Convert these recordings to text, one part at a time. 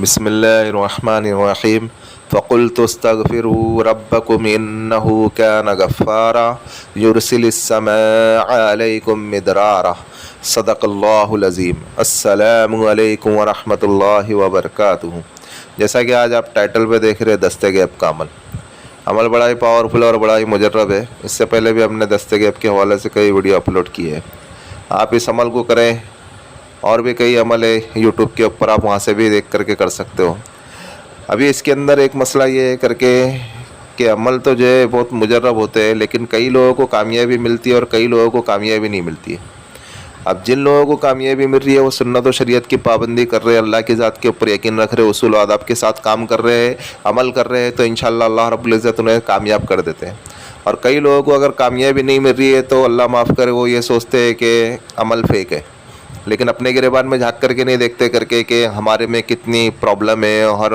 بسم اللہ الرحمن الرحیم فقلت استغفروا ربکم انہ کان غفارا یرسل السماء علیکم مدرارا صدق اللہ العظیم۔ السلام علیکم ورحمۃ اللہ وبرکاتہ۔ جیسا کہ آج آپ ٹائٹل پہ دیکھ رہے دستِ غیب کا عمل بڑا ہی پاورفل اور بڑا ہی مجرب ہے۔ اس سے پہلے بھی ہم نے دستِ غیب کے حوالے سے کئی ویڈیو اپلوڈ کیے ہیں۔ آپ اس عمل کو کریں، اور بھی کئی عمل ہے یوٹیوب کے اوپر، آپ وہاں سے بھی دیکھ کر کے کر سکتے ہو۔ ابھی اس کے اندر ایک مسئلہ یہ ہے کر کے کہ عمل تو جو ہے بہت مجرب ہوتے ہیں، لیکن کئی لوگوں کو کامیابی ملتی ہے اور کئی لوگوں کو کامیابی نہیں ملتی ہے۔ اب جن لوگوں کو کامیابی مل رہی ہے وہ سنت و شریعت کی پابندی کر رہے ہیں، اللہ کی ذات کے اوپر یقین رکھ رہے، اصول و آداب کے ساتھ کام کر رہے ہیں، عمل کر رہے ہیں، تو انشاءاللہ اللہ رب العزت انہیں کامیاب کر دیتے ہیں۔ اور کئی لوگوں کو اگر کامیابی نہیں مل رہی ہے تو اللہ معاف کرے وہ یہ سوچتے ہیں کہ عمل فیک ہے، لیکن اپنے گریبان میں جھانک کر کے نہیں دیکھتے کر کے کہ ہمارے میں کتنی پرابلم ہے اور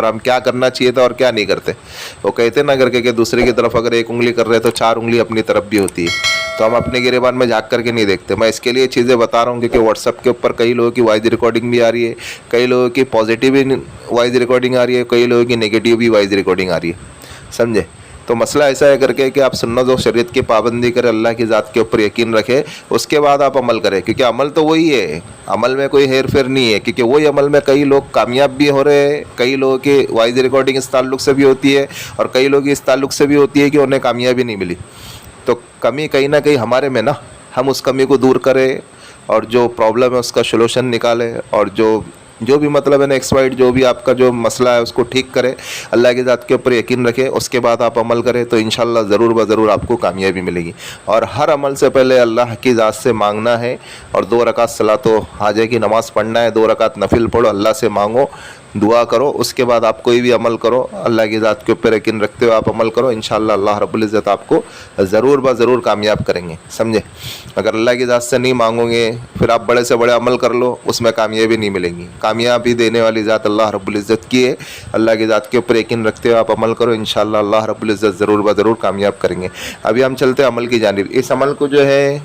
ہم کیا کرنا چاہیے تھا اور کیا نہیں کرتے۔ وہ کہتے نہ کر کے کہ دوسرے کی طرف اگر ایک انگلی کر رہے تو چار انگلی اپنی طرف بھی ہوتی ہے، تو ہم اپنے گریبان میں جھانک کر کے نہیں دیکھتے۔ میں اس کے لیے چیزیں بتا رہا ہوں کیونکہ واٹس ایپ کے اوپر کئی لوگوں کی وائس ریکارڈنگ بھی آ رہی ہے، کئی لوگوں کی پازیٹیو بھی وائس ریکارڈنگ آ رہی ہے، کئی لوگوں کی نگیٹیو بھی وائس ریکارڈنگ آ رہی ہے، سمجھے؟ تو مسئلہ ایسا ہے کر کے کہ آپ سنت و شریعت کی پابندی کریں، اللہ کی ذات کے اوپر یقین رکھیں، اس کے بعد آپ عمل کریں، کیونکہ عمل تو وہی ہے، عمل میں کوئی ہیر پھیر نہیں ہے، کیونکہ وہی عمل میں کئی لوگ کامیاب بھی ہو رہے ہیں، کئی لوگوں کی وائس ریکارڈنگ اس تعلق سے بھی ہوتی ہے اور کئی لوگ اس تعلق سے بھی ہوتی ہے کہ انہیں کامیابی نہیں ملی۔ تو کمی کہیں نہ کہیں ہمارے میں نا، ہم اس کمی کو دور کریں اور جو پرابلم ہے اس کا سولوشن نکالیں، اور جو بھی مطلب ہے نا ایکس وائٹ جو بھی آپ کا جو مسئلہ ہے اس کو ٹھیک کرے، اللہ کی ذات کے اوپر یقین رکھے، اس کے بعد آپ عمل کریں تو انشاءاللہ ضرور بضرور آپ کو کامیابی ملے گی۔ اور ہر عمل سے پہلے اللہ کی ذات سے مانگنا ہے، اور 2 رکعت صلاۃ و حاجہ کی نماز پڑھنا ہے، 2 رکعت نفل پڑھو، اللہ سے مانگو، دعا کرو، اس کے بعد آپ کوئی بھی عمل کرو، اللہ کی ذات کے اوپر یقین رکھتے ہوئے آپ عمل کرو، انشاءاللہ اللہ رب العزت آپ کو ضرور بضرور کامیاب کریں گے، سمجھے؟ اگر اللہ کی ذات سے نہیں مانگو گے پھر آپ بڑے سے بڑے عمل کر لو، اس میں کامیابی نہیں ملے گی۔ کامیابی دینے والی ذات اللہ رب العزت کی ہے، اللہ کی ذات کے اوپر یقین رکھتے ہوئے آپ عمل کرو، انشاءاللہ اللہ رب العزت ضرور بضرور کامیاب کریں گے۔ ابھی ہم چلتے ہیں عمل کی جانب۔ اس عمل کو جو ہے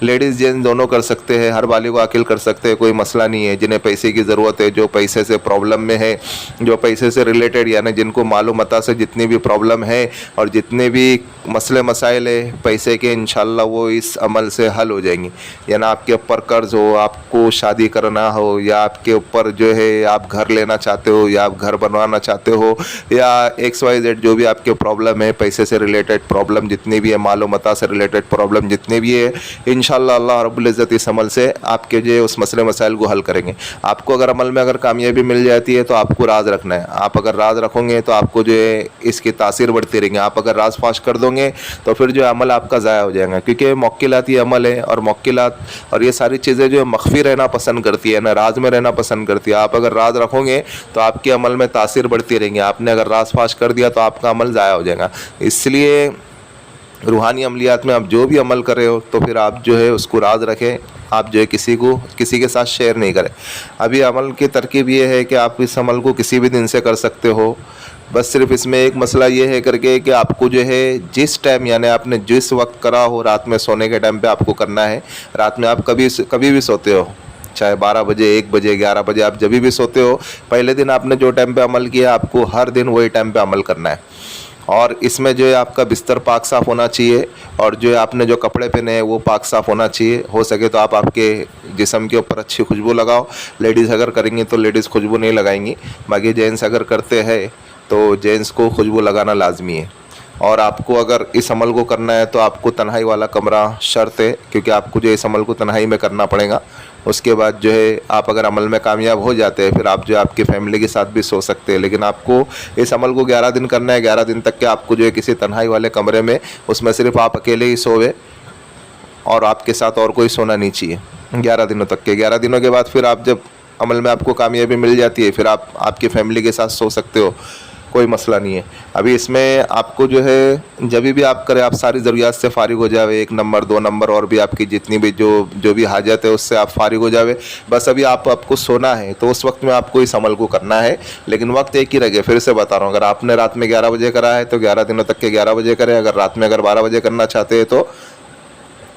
لیڈیز جینٹس دونوں کر سکتے ہیں، ہر بالغ و عاقل کر سکتے ہیں، کوئی مسئلہ نہیں ہے۔ جنہیں پیسے کی ضرورت ہے، جو پیسے سے پرابلم میں ہے، جو پیسے سے ریلیٹڈ یعنی جن کو مال و متاع سے جتنی بھی پرابلم ہے اور جتنے بھی مسئلے مسائل ہے پیسے کے، انشاءاللہ وہ اس عمل سے حل ہو جائیں گی۔ یعنی آپ کے اوپر قرض ہو، آپ کو شادی کرنا ہو، یا آپ کے اوپر جو ہے آپ گھر لینا چاہتے ہو، یا آپ گھر بنوانا چاہتے ہو، یا ایکس وائی زیڈ جو بھی آپ کے پرابلم ہے، پیسے سے ریلیٹڈ پرابلم جتنی بھی ہے، مال و متاع سے ریلیٹڈ پرابلم جتنے بھی ہے، انشاءاللہ اللہ رب العزت اس عمل سے آپ کے جو اس مسئلے مسائل کو حل کریں گے۔ آپ کو اگر عمل میں اگر کامیابی مل جاتی ہے تو آپ کو راز رکھنا ہے۔ آپ اگر راز رکھو گے تو آپ کو جو ہے اس کی تاثیر بڑھتی رہیں گے۔ آپ اگر راز فاش کر دو گے تو پھر جو عمل آپ کا ضائع ہو جائے گا، کیونکہ موکلاتی عمل ہے، اور موکلات اور یہ ساری چیزیں جو مخفی رہنا پسند کرتی ہے نا، راز میں رہنا پسند کرتی ہے۔ آپ اگر راز رکھو گے تو آپ کے عمل میں تاثیر بڑھتی رہیں گی۔ آپ نے اگر راز فاش کر دیا تو آپ کا عمل ضائع ہو جائے گا۔ اس لیے روحانی عملیات میں آپ جو بھی عمل کر رہے ہو تو پھر آپ جو ہے اس کو راز رکھیں، آپ جو ہے کسی کے ساتھ شیئر نہیں کریں۔ ابھی عمل کی ترکیب یہ ہے کہ آپ اس عمل کو کسی بھی دن سے کر سکتے ہو، بس صرف اس میں ایک مسئلہ یہ ہے کر کے کہ آپ کو جو ہے جس ٹائم یعنی آپ نے جس وقت کرا ہو، رات میں سونے کے ٹائم پہ آپ کو کرنا ہے۔ رات میں آپ کبھی بھی سوتے ہو، چاہے 12 بجے، 1 بجے، 11 بجے، آپ جب بھی سوتے ہو، پہلے دن آپ نے جو ٹائم پہ عمل کیا آپ کو ہر دن وہی ٹائم پہ عمل کرنا ہے۔ اور اس میں جو ہے آپ کا بستر پاک صاف ہونا چاہیے، اور جو ہے آپ نے جو کپڑے پہنے ہیں وہ پاک صاف ہونا چاہیے۔ ہو سکے تو آپ کے جسم کے اوپر اچھی خوشبو لگاؤ۔ لیڈیز اگر کریں گی تو لیڈیز خوشبو نہیں لگائیں گی، باقی جینس اگر کرتے ہیں تو جینس کو خوشبو لگانا لازمی ہے۔ اور آپ کو اگر اس عمل کو کرنا ہے تو آپ کو تنہائی والا کمرہ شرط ہے، کیونکہ آپ کو جو اس عمل کو تنہائی میں کرنا پڑے گا۔ اس کے بعد جو ہے آپ اگر عمل میں کامیاب ہو جاتے ہیں پھر آپ جو آپ کی فیملی کے ساتھ بھی سو سکتے ہیں، لیکن آپ کو اس عمل کو 11 دن کرنا ہے۔ 11 دن تک کہ آپ کو جو ہے کسی تنہائی والے کمرے میں، اس میں صرف آپ اکیلے ہی سوئے اور آپ کے ساتھ اور کوئی سونا نہیں چاہیے 11 دنوں تک کے۔ 11 دنوں کے بعد پھر آپ جب عمل میں آپ کو کامیابی مل جاتی ہے پھر آپ کی فیملی کے ساتھ سو سکتے ہو، کوئی مسئلہ نہیں ہے۔ ابھی اس میں آپ کو جو ہے جب بھی آپ کریں آپ ساری ضروریات سے فارغ ہو جاوے، 1 نمبر 2 نمبر اور بھی آپ کی جتنی بھی جو بھی حاجت ہے اس سے آپ فارغ ہو جاوے، بس ابھی آپ کو سونا ہے تو اس وقت میں آپ کو اس عمل کو کرنا ہے، لیکن وقت ایک ہی رہے۔ پھر سے بتا رہا ہوں، اگر آپ نے رات میں 11 بجے کرا ہے تو 11 دنوں تک کے 11 بجے کریں، اگر رات میں 12 بجے کرنا چاہتے ہیں تو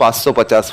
550